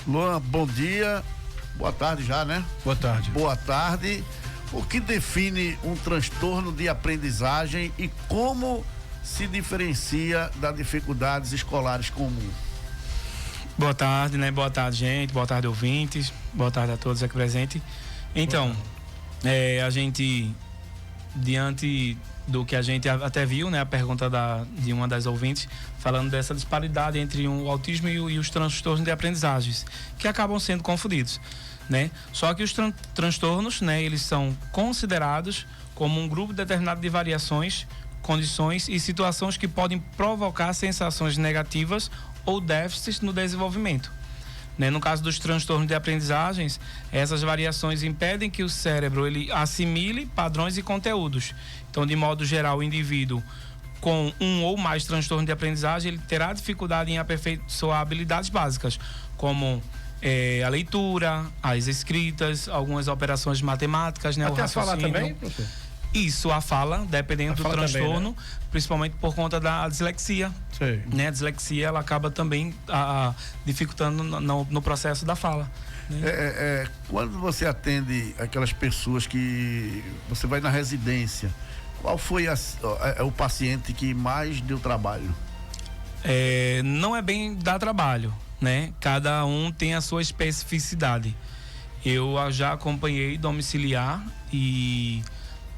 Luan, bom dia. Boa tarde já, né? Boa tarde. Boa tarde. O que define um transtorno de aprendizagem e como se diferencia das dificuldades escolares comuns? Boa tarde, né? Boa tarde, gente. Boa tarde, ouvintes. Boa tarde a todos aqui presentes. Então, a gente, diante do que a gente até viu, né? A pergunta de uma das ouvintes, falando dessa disparidade entre o autismo e os transtornos de aprendizagens, que acabam sendo confundidos, né? Só que os transtornos, né? Eles são considerados como um grupo determinado de variações, condições e situações que podem provocar sensações negativas ou déficits no desenvolvimento, né? No caso dos transtornos de aprendizagens, essas variações impedem que o cérebro ele assimile padrões e conteúdos. Então, de modo geral, o indivíduo com um ou mais transtornos de aprendizagem, ele terá dificuldade em aperfeiçoar habilidades básicas, como a leitura, as escritas, algumas operações matemáticas, né? Até o a falar raciocínio. também, professor? Isso, a fala, dependendo do transtorno, também, né? Principalmente por conta da dislexia. Sei. Né? A dislexia, ela acaba também dificultando no processo da fala. Né? Quando você atende aquelas pessoas que você vai na residência, qual foi o paciente que mais deu trabalho? Não é bem dar trabalho, né? Cada um tem a sua especificidade. Eu já acompanhei domiciliar e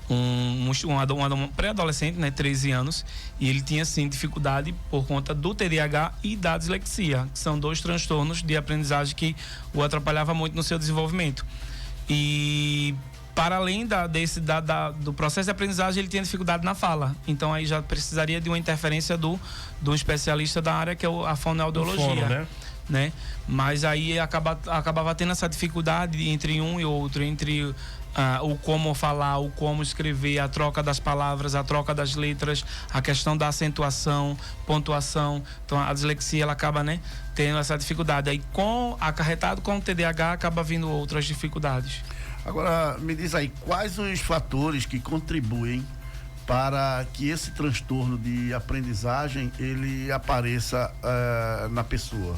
um pré-adolescente, né, 13 anos, e ele tinha sim dificuldade por conta do TDAH e da dislexia, que são dois transtornos de aprendizagem que o atrapalhava muito no seu desenvolvimento. E para além do processo de aprendizagem, ele tinha dificuldade na fala. Então aí já precisaria de uma interferência do especialista da área, que é a fonoaudiologia. Né? Mas aí acabava tendo essa dificuldade entre um e outro, entre o como falar, o como escrever, a troca das palavras, a troca das letras, a questão da acentuação, pontuação. Então a dislexia ela acaba, né, tendo essa dificuldade. Aí acarretado com o TDAH acaba vindo outras dificuldades. Agora me diz aí, quais os fatores que contribuem para que esse transtorno de aprendizagem ele apareça na pessoa?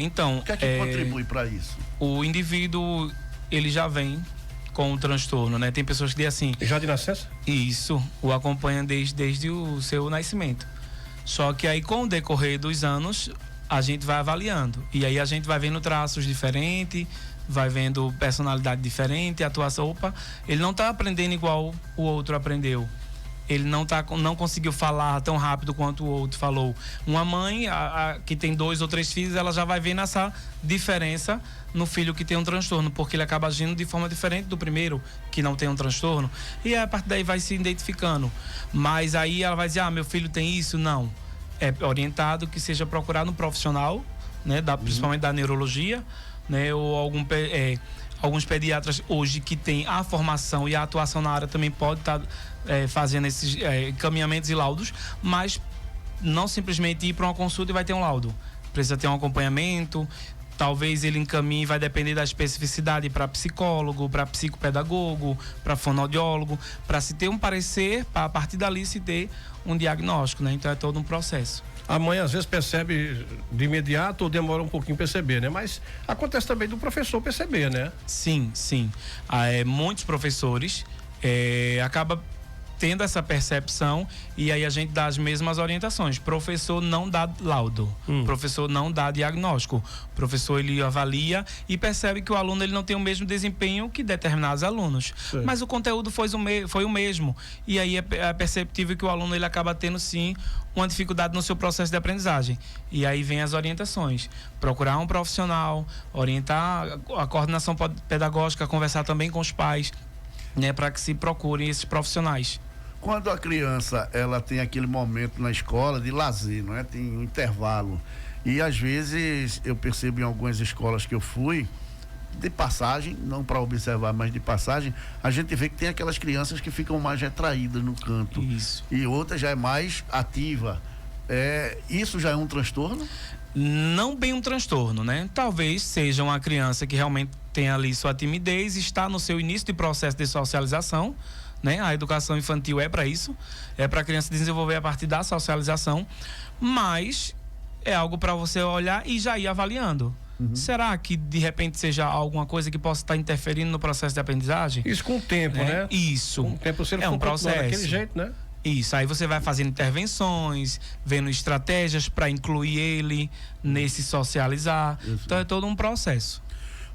Então, o que é que contribui para isso? O indivíduo ele já vem com o transtorno, né? Tem pessoas que dizem assim... Já de nascença? Isso, o acompanha desde o seu nascimento. Só que aí, com o decorrer dos anos, a gente vai avaliando. E aí a gente vai vendo traços diferentes, vai vendo personalidade diferente, atuação. Opa, ele não está aprendendo igual o outro aprendeu. Ele não conseguiu falar tão rápido quanto o outro falou. Uma mãe que tem 2 ou 3 filhos, ela já vai vendo essa diferença no filho que tem um transtorno, porque ele acaba agindo de forma diferente do primeiro que não tem um transtorno, e a partir daí vai se identificando. Mas aí ela vai dizer, meu filho tem isso? Não. É orientado que seja procurado um profissional, né, principalmente da neurologia, né, ou alguns pediatras hoje que têm a formação e a atuação na área também pode estar fazendo esses encaminhamentos e laudos, mas não simplesmente ir para uma consulta e vai ter um laudo. Precisa ter um acompanhamento, talvez ele encaminhe, vai depender da especificidade, para psicólogo, para psicopedagogo, para fonoaudiólogo, para se ter um parecer, para a partir dali se ter um diagnóstico, né? Então é todo um processo. A mãe às vezes percebe de imediato ou demora um pouquinho perceber, né? Mas acontece também do professor perceber, né? Sim. Muitos professores acabam tendo essa percepção, e aí a gente dá as mesmas orientações. Professor não dá laudo, professor não dá diagnóstico. Professor ele avalia e percebe que o aluno ele não tem o mesmo desempenho que determinados alunos. Sim. Mas o conteúdo foi o mesmo. E aí é perceptível que o aluno ele acaba tendo sim uma dificuldade no seu processo de aprendizagem. E aí vem as orientações. Procurar um profissional, orientar a coordenação pedagógica, conversar também com os pais, né, para que se procurem esses profissionais. Quando a criança ela tem aquele momento na escola de lazer, não é? Tem um intervalo, e às vezes eu percebo em algumas escolas que eu fui, de passagem, não para observar, mas de passagem, a gente vê que tem aquelas crianças que ficam mais retraídas no canto. Isso. E outra já é mais ativa. Isso já é um transtorno? Não bem um transtorno, né? Talvez seja uma criança que realmente tem ali sua timidez, está no seu início de processo de socialização, né? A educação infantil é para isso, é para a criança desenvolver a partir da socialização, mas é algo para você olhar e já ir avaliando. Será que de repente seja alguma coisa que possa estar interferindo no processo de aprendizagem? Isso com o tempo, né? Isso. Com o tempo, se ele é for um processo daquele jeito, né? Isso, aí você vai fazendo intervenções, vendo estratégias para incluir ele nesse socializar. Isso. Então é todo um processo.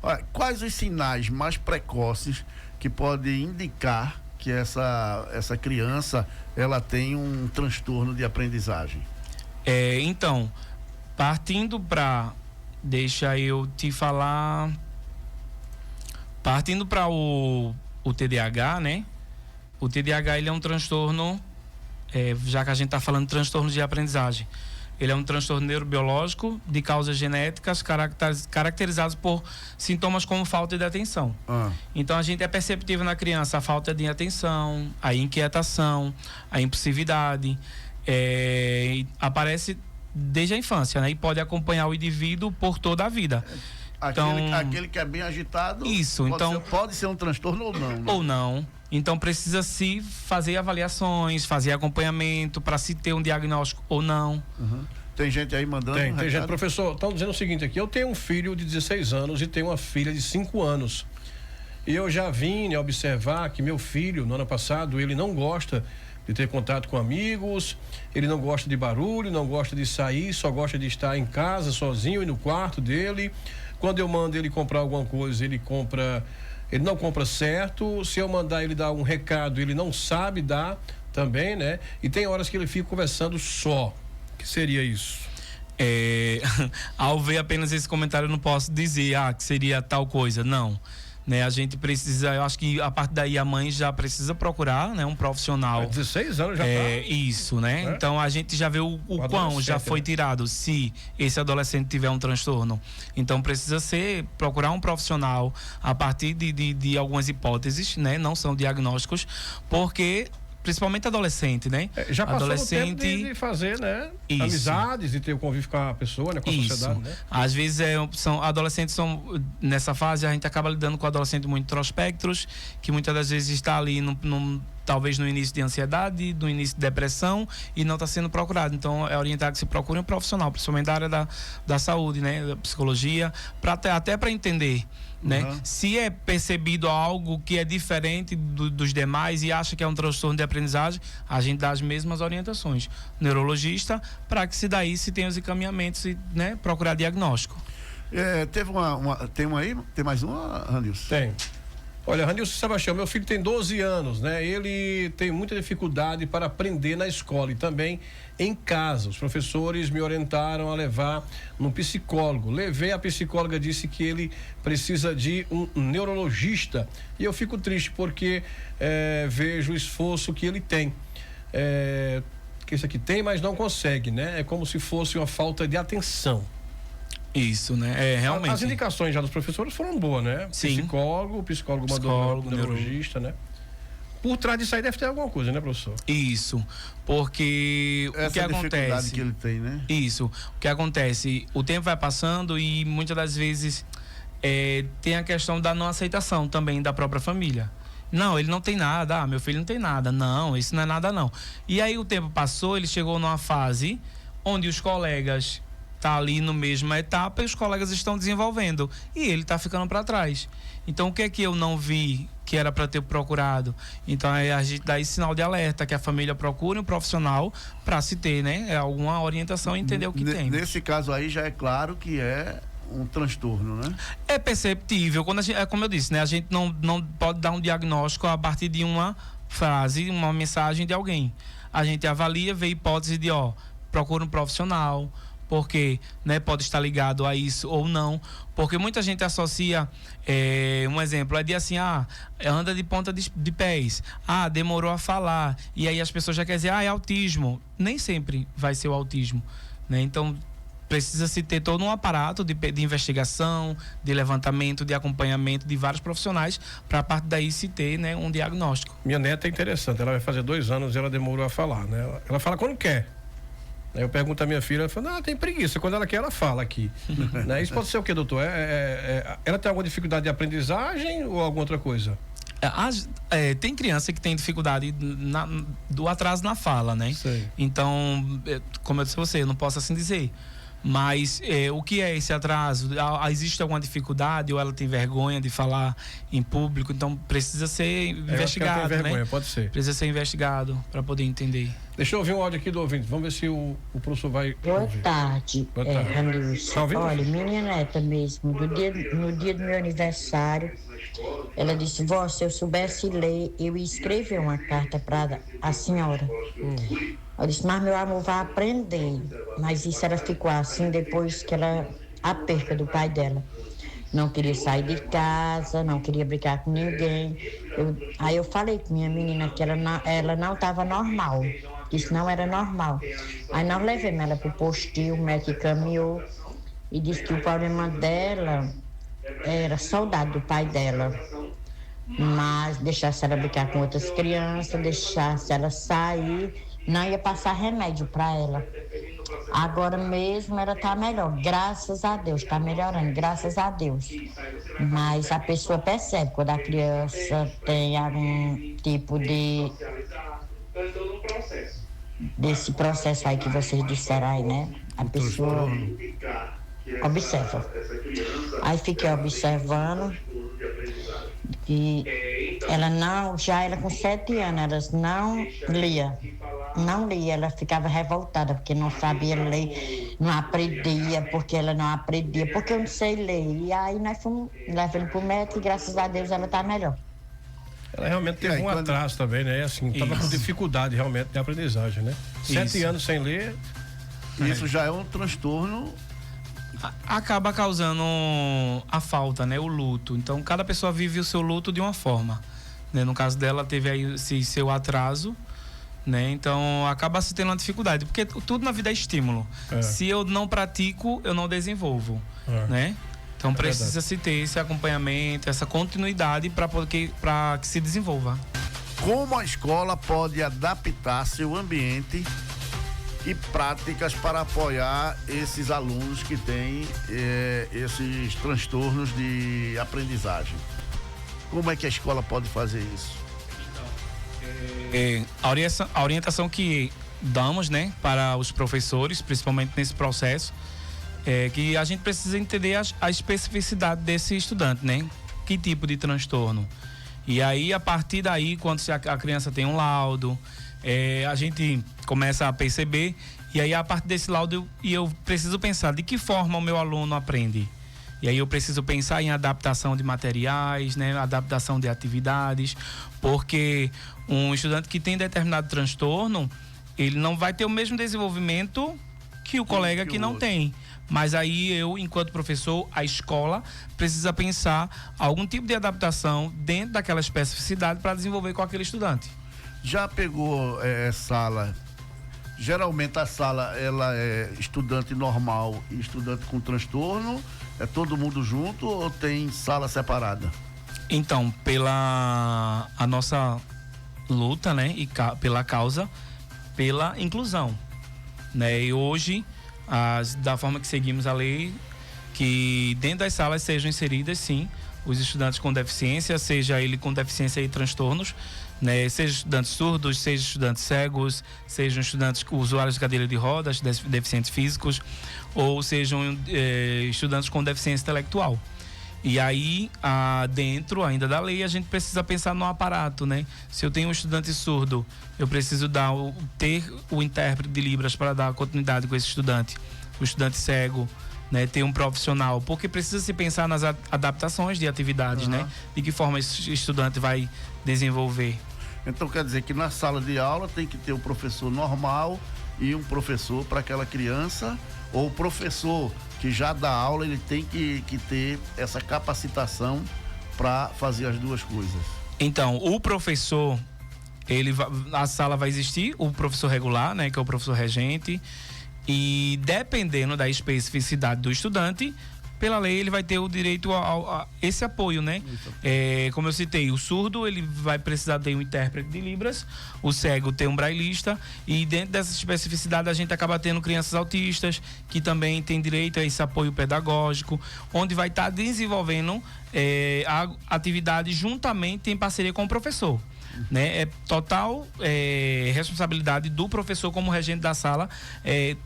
Olha, quais os sinais mais precoces que podem indicar que essa criança ela tem um transtorno de aprendizagem? Então, partindo para, deixa eu te falar, partindo para o TDAH, né? O TDAH ele é um transtorno, já que a gente está falando de transtorno de aprendizagem, ele é um transtorno neurobiológico de causas genéticas caracterizados por sintomas como falta de atenção. Então a gente é perceptível na criança a falta de atenção, a inquietação, a impulsividade, aparece desde a infância, né? E pode acompanhar o indivíduo por toda a vida. Aquele que é bem agitado. Isso, pode ser um transtorno ou não, né? Ou não. Então precisa se fazer avaliações, fazer acompanhamento para se ter um diagnóstico ou não. Tem gente aí mandando Tem gente, professor, estão dizendo o seguinte aqui: eu tenho um filho de 16 anos e tenho uma filha de 5 anos. E eu já vim observar que meu filho, no ano passado, ele não gosta de ter contato com amigos, ele não gosta de barulho, não gosta de sair, só gosta de estar em casa sozinho e no quarto dele. Quando eu mando ele comprar alguma coisa, ele não compra certo. Se eu mandar ele dar um recado, ele não sabe dar também, né? E tem horas que ele fica conversando só. O que seria isso? Ao ver apenas esse comentário, eu não posso dizer que seria tal coisa, não. Né, a gente precisa, eu acho que a partir daí a mãe já precisa procurar, né, um profissional. 16 anos já tá. Isso, né? Então a gente já vê o quão já foi tirado se esse adolescente tiver um transtorno. Então precisa procurar um profissional a partir de algumas hipóteses, né? Não são diagnósticos, porque principalmente adolescente, né? Já passou adolescente, o tempo de fazer, né? Isso. Amizades e ter o convívio com a pessoa, né? Com a sociedade, né? Às vezes adolescentes nessa fase a gente acaba lidando com adolescentes muito introspectos, que muitas das vezes está ali talvez no início de ansiedade, no início de depressão e não está sendo procurado. Então é orientado que se procure um profissional, principalmente da área da saúde, né? Da psicologia, até para entender, né? Se é percebido algo que é diferente dos demais e acha que é um transtorno de aprendizagem, a gente dá as mesmas orientações. Neurologista, para que se tenha os encaminhamentos e, né, procurar diagnóstico. Tem mais uma, Ranilson? Tem. Olha, Ranilson Sebastião, meu filho tem 12 anos, né? Ele tem muita dificuldade para aprender na escola e também em casa. Os professores me orientaram a levar num psicólogo. Levei, a psicóloga disse que ele precisa de um neurologista. E eu fico triste porque vejo o esforço que ele tem. Que isso aqui tem, mas não consegue, né? É como se fosse uma falta de atenção. Isso, né? Realmente. As indicações já dos professores foram boas, né? Sim. Psicólogo mandou neurologista, né? Por trás disso aí deve ter alguma coisa, né, professor? Isso, porque o que acontece que ele tem, né? Isso, o que acontece, o tempo vai passando e muitas das vezes tem a questão da não aceitação também da própria família. Não, ele não tem nada, meu filho não tem nada, não, isso não é nada não. E aí o tempo passou, ele chegou numa fase onde os colegas tá ali no mesma etapa e os colegas estão desenvolvendo e ele tá ficando para trás. Então o que é que eu não vi que era para ter procurado? Então a gente dá esse sinal de alerta que a família procure um profissional para se ter, né, alguma orientação e entender o que tem. Nesse caso aí já é claro que é um transtorno, né? É perceptível, quando como eu disse, né, a gente não pode dar um diagnóstico a partir de uma frase, uma mensagem de alguém. A gente avalia, vê hipótese de procura um profissional, porque, né, pode estar ligado a isso ou não, porque muita gente associa, um exemplo, é de assim, anda de ponta de pés, demorou a falar, e aí as pessoas já querem dizer, é autismo. Nem sempre vai ser o autismo, né? Então, precisa-se ter todo um aparato de investigação, de levantamento, de acompanhamento de vários profissionais, para a partir daí se ter, né, um diagnóstico. Minha neta é interessante, ela vai fazer 2 anos e ela demorou a falar, né? Ela fala quando quer. Aí eu pergunto à minha filha, ela fala, tem preguiça, quando ela quer ela fala aqui. Né? Isso pode ser o quê, doutor? Ela tem alguma dificuldade de aprendizagem ou alguma outra coisa? Tem criança que tem dificuldade do atraso na fala, né? Sei. Então, como eu disse a você, eu não posso assim dizer. Mas o que é esse atraso? Existe alguma dificuldade ou ela tem vergonha de falar em público? Então precisa ser investigado, vergonha, né? Pode ser. Precisa ser investigado para poder entender. Deixa eu ouvir um áudio aqui do ouvinte. Vamos ver se o professor vai Boa ouvir. tarde, Boa tarde. Ranilson. Tá ouvindo? Olha, minha neta mesmo, no dia do meu aniversário, ela disse: vó, se eu soubesse ler, eu ia escrever uma carta para a senhora. Eu disse: mas meu amor, vai aprender. Mas isso ela ficou assim depois que a perca do pai dela. Não queria sair de casa, não queria brincar com ninguém. Aí eu falei com minha menina que ela não estava normal. Isso não era normal. Aí nós levamos ela para o postinho, o médico caminhou e disse que o problema dela era saudade do pai dela. Mas deixasse ela brincar com outras crianças, deixasse ela sair, não ia passar remédio para ela. Agora mesmo ela está melhor, graças a Deus, está melhorando, graças a Deus. Mas a pessoa percebe quando a criança tem algum tipo desse processo aí que vocês disseram aí, né? A pessoa observa. Aí fiquei observando que ela com 7 anos, ela não lia, ela ficava revoltada porque não sabia ler, não aprendia, porque ela não aprendia, porque eu não sei ler. E aí nós fomos levando para o médico e graças a Deus ela está melhor. Ela realmente teve um atraso também, né? Assim, tava com dificuldade realmente de aprendizagem, né? 7 anos sem ler. Isso já é um transtorno. Acaba causando a falta, né? O luto. Então, cada pessoa vive o seu luto de uma forma, né? No caso dela, teve aí esse seu atraso, né? Então, acaba se tendo uma dificuldade, porque tudo na vida é estímulo. Se eu não pratico, eu não desenvolvo, né? Então, precisa se ter esse acompanhamento, essa continuidade para que se desenvolva. Como a escola pode adaptar seu ambiente e práticas para apoiar esses alunos que têm esses transtornos de aprendizagem? Como é que a escola pode fazer isso? A orientação que damos, né, para os professores, principalmente nesse processo, é que a gente precisa entender a especificidade desse estudante, né? Que tipo de transtorno. E aí, a partir daí, quando a criança tem um laudo, a gente começa a perceber, e aí a partir desse laudo eu preciso pensar de que forma o meu aluno aprende. E aí eu preciso pensar em adaptação de materiais, né, adaptação de atividades, porque um estudante que tem determinado transtorno, ele não vai ter o mesmo desenvolvimento que o colega que não tem. Mas aí eu, enquanto professor, a escola precisa pensar algum tipo de adaptação dentro daquela especificidade para desenvolver com aquele estudante. Já pegou sala? Geralmente a sala ela é estudante normal e estudante com transtorno? É todo mundo junto ou tem sala separada? Então, pela a nossa luta, né, e pela causa, pela inclusão, né? E hoje, da forma que seguimos a lei, que dentro das salas sejam inseridas, sim, os estudantes com deficiência, seja ele com deficiência e transtornos, né? Seja estudantes surdos, seja estudantes cegos, sejam estudantes usuários de cadeira de rodas, deficientes físicos, ou sejam estudantes com deficiência intelectual. E aí, dentro ainda da lei, a gente precisa pensar no aparato, né? Se eu tenho um estudante surdo, eu preciso ter o intérprete de Libras para dar continuidade com esse estudante. O estudante cego, né? Ter um profissional, porque precisa se pensar nas adaptações de atividades, né? De que forma esse estudante vai desenvolver. Então quer dizer que na sala de aula tem que ter um professor normal e um professor para aquela criança, ou o professor que já dá aula, ele tem que ter essa capacitação para fazer as duas coisas? Então, o professor, a sala vai existir, o professor regular, né, que é o professor regente, e dependendo da especificidade do estudante, pela lei ele vai ter o direito a esse apoio, né? Como eu citei, o surdo ele vai precisar ter um intérprete de Libras, o cego tem um brailista, e dentro dessa especificidade a gente acaba tendo crianças autistas que também têm direito a esse apoio pedagógico, onde vai estar desenvolvendo a atividade juntamente em parceria com o professor. né? É total responsabilidade do professor como regente da sala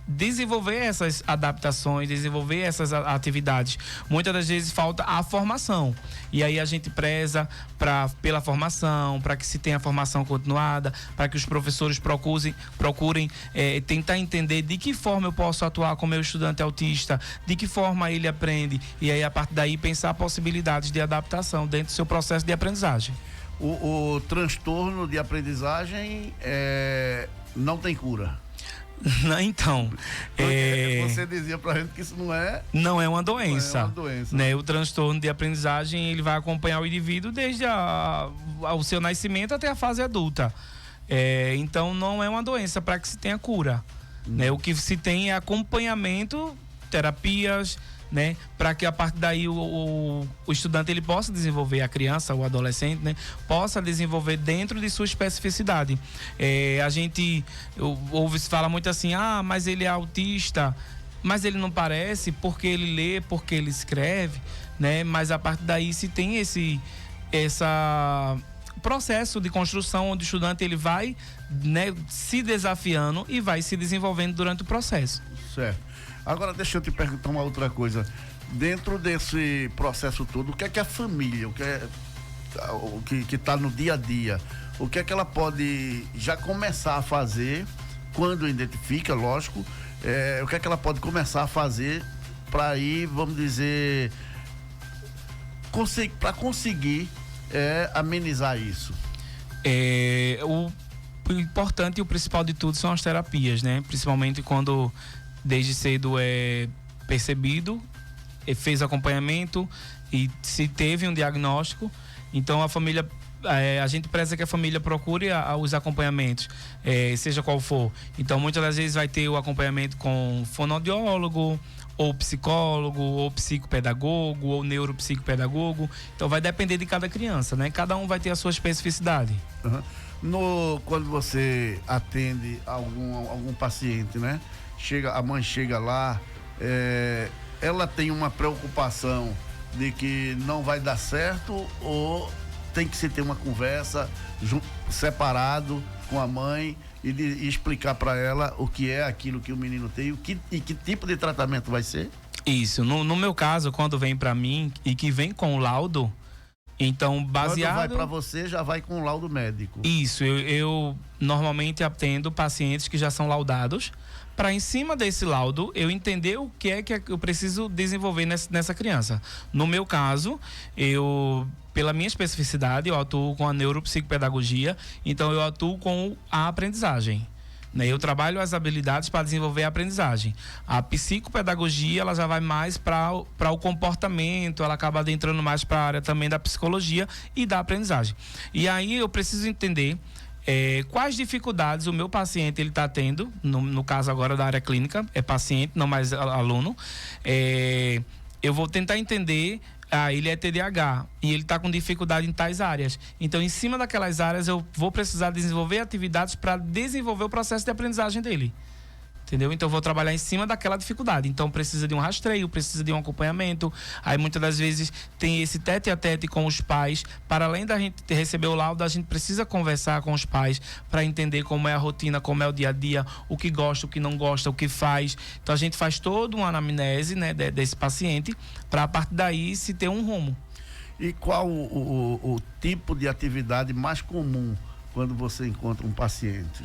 desenvolver essas adaptações, desenvolver essas atividades. Muitas das vezes falta a formação, e aí a gente preza pela formação, para que se tenha formação continuada, para que os professores procurem tentar entender de que forma eu posso atuar com meu estudante autista, de que forma ele aprende, e aí a partir daí pensar possibilidades de adaptação dentro do seu processo de aprendizagem. O transtorno de aprendizagem não tem cura. Então, você dizia pra gente que isso não é uma doença. Não é uma doença. Né? O transtorno de aprendizagem, ele vai acompanhar o indivíduo desde o seu nascimento até a fase adulta. Então, não é uma doença para que se tenha cura. Né? O que se tem é acompanhamento, terapias, né, para que a partir daí o estudante ele possa desenvolver, a criança, o adolescente, né, possa desenvolver dentro de sua especificidade. A gente fala muito assim, mas ele é autista, mas ele não parece porque ele lê, porque ele escreve, né, mas a partir daí se tem esse processo de construção onde o estudante ele vai, né, se desafiando e vai se desenvolvendo durante o processo. Certo. Agora deixa eu te perguntar uma outra coisa. Dentro desse processo todo, o que é que a família, o que está no dia a dia, o que é que ela pode já começar a fazer quando identifica, lógico, o que é que ela pode começar a fazer para ir, vamos dizer, para conseguir amenizar isso? O importante e o principal de tudo são as terapias, né? Principalmente quando desde cedo é percebido, fez acompanhamento e se teve um diagnóstico, então a família, a gente preza que a família procure os acompanhamentos, seja qual for. Então muitas das vezes vai ter o acompanhamento com fonoaudiólogo, ou psicólogo, ou psicopedagogo, ou neuropsicopedagogo. Então vai depender de cada criança, né? Cada um vai ter a sua especificidade. Quando você atende algum paciente, né? A mãe chega lá, ela tem uma preocupação de que não vai dar certo, ou tem que se ter uma conversa separado com a mãe e explicar para ela o que é aquilo que o menino tem e que tipo de tratamento vai ser? Isso. No meu caso, quando vem para mim e que vem com o laudo, então baseado... Quando vai para você, já vai com o laudo médico. Isso. Eu normalmente atendo pacientes que já são laudados, para em cima desse laudo eu entender o que é que eu preciso desenvolver nessa criança. No meu caso, pela minha especificidade, eu atuo com a neuropsicopedagogia, então eu atuo com a aprendizagem. Né? Eu trabalho as habilidades para desenvolver a aprendizagem. A psicopedagogia, ela já vai mais para o comportamento, ela acaba adentrando mais para a área também da psicologia e da aprendizagem. E aí eu preciso entender quais dificuldades o meu paciente ele está tendo, no caso agora da área clínica, é paciente, não mais aluno. Eu vou tentar entender, ele é TDAH e ele está com dificuldade em tais áreas. Então, em cima daquelas áreas, eu vou precisar desenvolver atividades para desenvolver o processo de aprendizagem dele. Entendeu? Então eu vou trabalhar em cima daquela dificuldade. Então precisa de um rastreio, precisa de um acompanhamento. Aí muitas das vezes tem esse tete a tete com os pais. Para além da gente receber o laudo, a gente precisa conversar com os pais para entender como é a rotina, como é o dia a dia, o que gosta, o que não gosta, o que faz. Então a gente faz toda uma anamnese, né, desse paciente, para a partir daí se ter um rumo. E qual o tipo de atividade mais comum quando você encontra um paciente?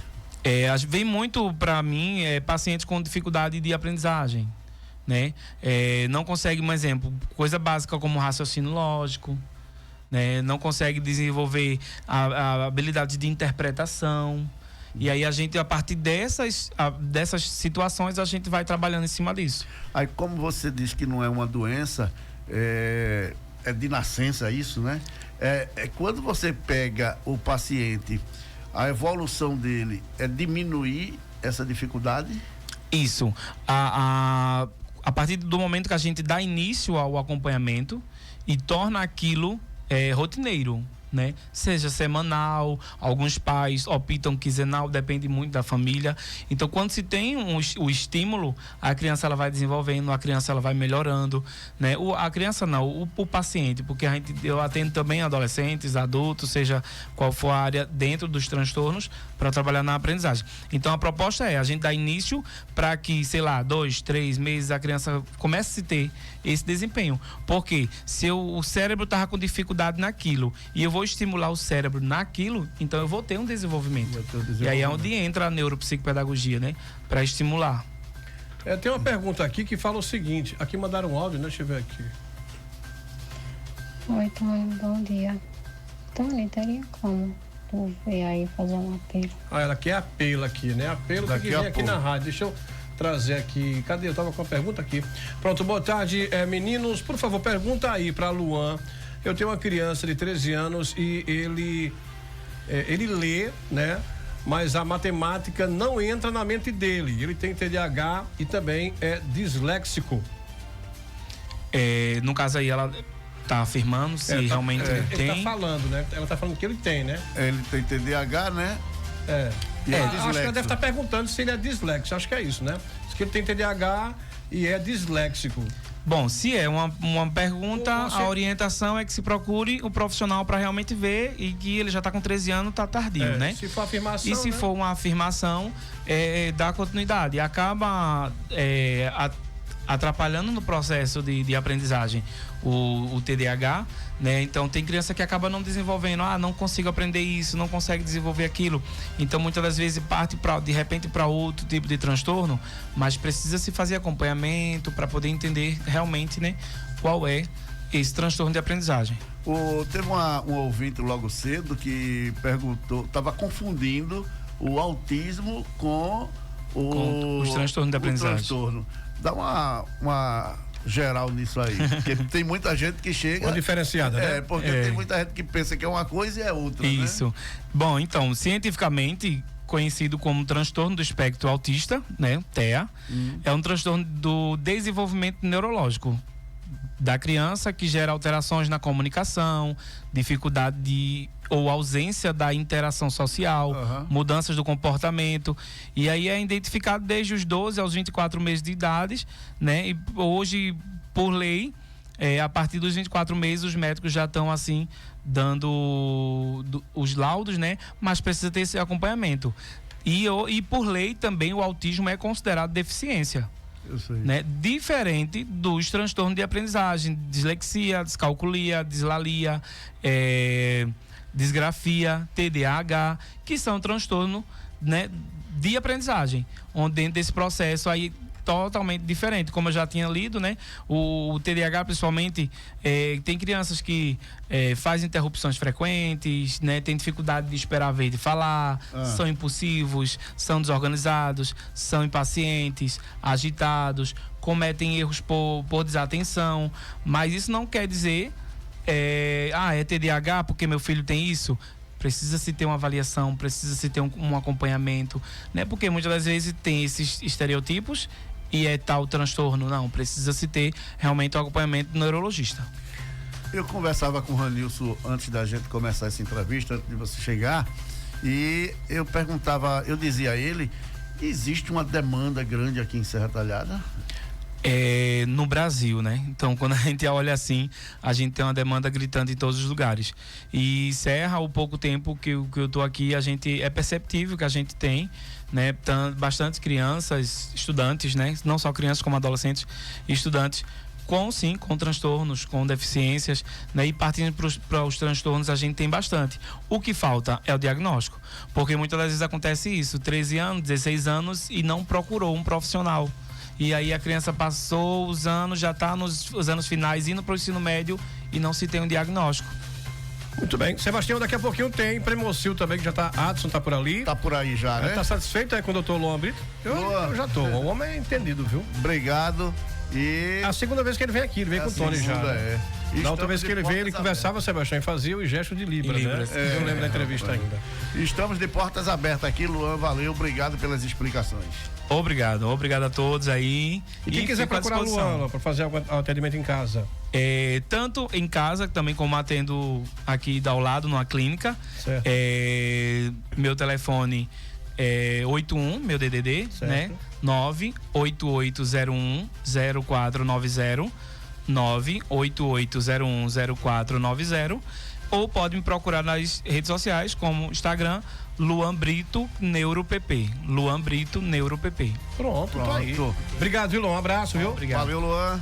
Vem muito para mim pacientes com dificuldade de aprendizagem, né? Não consegue, um exemplo, coisa básica como raciocínio lógico, né? Não consegue desenvolver a habilidade de interpretação. E aí a gente, a partir dessas situações, a gente vai trabalhando em cima disso. Aí, como você diz que não é uma doença, é de nascença isso, né? Quando você pega o paciente, a evolução dele é diminuir essa dificuldade? Isso. A partir do momento que a gente dá início ao acompanhamento e torna aquilo rotineiro. né? Seja semanal, alguns pais optam quinzenal, depende muito da família. Então, quando se tem o estímulo, a criança ela vai desenvolvendo, a criança ela vai melhorando, né? A criança não, o paciente, porque eu atendo também adolescentes, adultos, seja qual for a área dentro dos transtornos, para trabalhar na aprendizagem. Então, a proposta é a gente dar início para que, sei lá, 2, 3 meses a criança comece a ter esse desempenho. Porque se o cérebro estava com dificuldade naquilo e eu vou estimular o cérebro naquilo, então eu vou ter um desenvolvimento. E aí é onde entra a neuropsicopedagogia, né? Para estimular. Tem uma pergunta aqui que fala o seguinte. Aqui mandaram um áudio, né? Deixa eu ver aqui. Oi, Tony, bom dia. Tony, teria como tu ver aí fazer um apelo? Ela quer apelo aqui, né? Apelo tem que vir aqui na rádio. Deixa eu trazer aqui. Cadê? Eu tava com a pergunta aqui. Pronto, boa tarde, meninos. Por favor, pergunta aí pra Luan. Eu tenho uma criança de 13 anos e ele lê, né? Mas a matemática não entra na mente dele. Ele tem TDAH e também é disléxico. No caso aí, ela tá afirmando se realmente ele tem. Ele tá falando, né? Ela tá falando que ele tem, né? Ele tem TDAH, né? Acho que ela deve estar perguntando se ele é disléxico. Acho que é isso, né? Diz que ele tem TDAH e é disléxico. Bom, se é uma pergunta, a orientação é que se procure o profissional para realmente ver e que ele já está com 13 anos, tá tardio, né? Se for afirmação, e se for uma afirmação, dá continuidade. Acaba atrapalhando no processo de aprendizagem o TDAH, né? Então tem criança que acaba não desenvolvendo, não consigo aprender isso, não consegue desenvolver aquilo. Então muitas das vezes parte de repente para outro tipo de transtorno, mas precisa se fazer acompanhamento para poder entender realmente, né, qual é esse transtorno de aprendizagem. Teve um ouvinte logo cedo que perguntou, estava confundindo o autismo com os transtornos de aprendizagem. Dá uma geral nisso aí, porque tem muita gente que chega... Uma diferenciada, né? Porque tem muita gente que pensa que é uma coisa e é outra, Isso. Né? Bom, então, cientificamente conhecido como transtorno do espectro autista, né, TEA, é um transtorno do desenvolvimento neurológico da criança que gera alterações na comunicação, dificuldade ou ausência da interação social, mudanças do comportamento, e aí é identificado desde os 12 aos 24 meses de idade, né? E hoje, por lei, a partir dos 24 meses os médicos já estão assim dando os laudos, né? Mas precisa ter esse acompanhamento. E por lei também o autismo é considerado deficiência. Né? Diferente dos transtornos de aprendizagem, dislexia, descalculia, dislalia, disgrafia, TDAH, que são transtornos, né, de aprendizagem, onde dentro desse processo aí totalmente diferente, como eu já tinha lido, né? O TDAH principalmente tem crianças que fazem interrupções frequentes, né? Tem dificuldade de esperar a vez de falar, são impulsivos, são desorganizados, são impacientes, agitados, cometem erros por desatenção, mas isso não quer dizer é TDAH porque meu filho tem isso. Precisa-se ter uma avaliação, precisa-se ter um acompanhamento, né? Porque muitas das vezes tem esses estereotipos e é tal transtorno. Não, precisa-se ter realmente um acompanhamento do neurologista. Eu conversava com o Ranilson antes da gente começar essa entrevista, antes de você chegar, e eu dizia a ele, existe uma demanda grande aqui em Serra Talhada? No Brasil, né? Então, quando a gente olha assim, a gente tem uma demanda gritando em todos os lugares. E Serra, o pouco tempo que eu tô aqui, é perceptível que a gente tem, né? Bastante crianças, estudantes, né? Não só crianças como adolescentes e estudantes com transtornos, com deficiências, né? E partindo para os transtornos a gente tem bastante. O que falta é o diagnóstico, porque muitas das vezes acontece isso, 13 anos, 16 anos e não procurou um profissional. E aí a criança passou os anos, já está nos anos finais, indo para o ensino médio e não se tem um diagnóstico. Muito bem. Sebastião, daqui a pouquinho tem Premocil também, que já tá. Adson tá por ali. Tá por aí já, né? Tá satisfeito com o doutor Luan Brito? Eu já tô. O homem é entendido, viu? Obrigado. E A segunda vez que ele vem aqui, ele vem com o Tony já. Né? Na outra vez que ele veio, ele conversava, Sebastião, e fazia o gesto de Libras, né? Eu lembro da entrevista ainda. Estamos de portas abertas aqui, Luan, valeu, obrigado pelas explicações. Obrigado a todos aí. E quem quiser procurar o Luan para fazer algum atendimento em casa? Tanto em casa, também como atendo aqui ao lado, numa clínica. Certo. Meu telefone é 81, meu DDD, certo, né? 988010490, 988010490, ou pode me procurar nas redes sociais como Instagram, Luan Brito NeuroPP. Luan Brito NeuroPP. Pronto, tá aí. Obrigado, viu, Luan? Um abraço, viu? Obrigado. Valeu, Luan.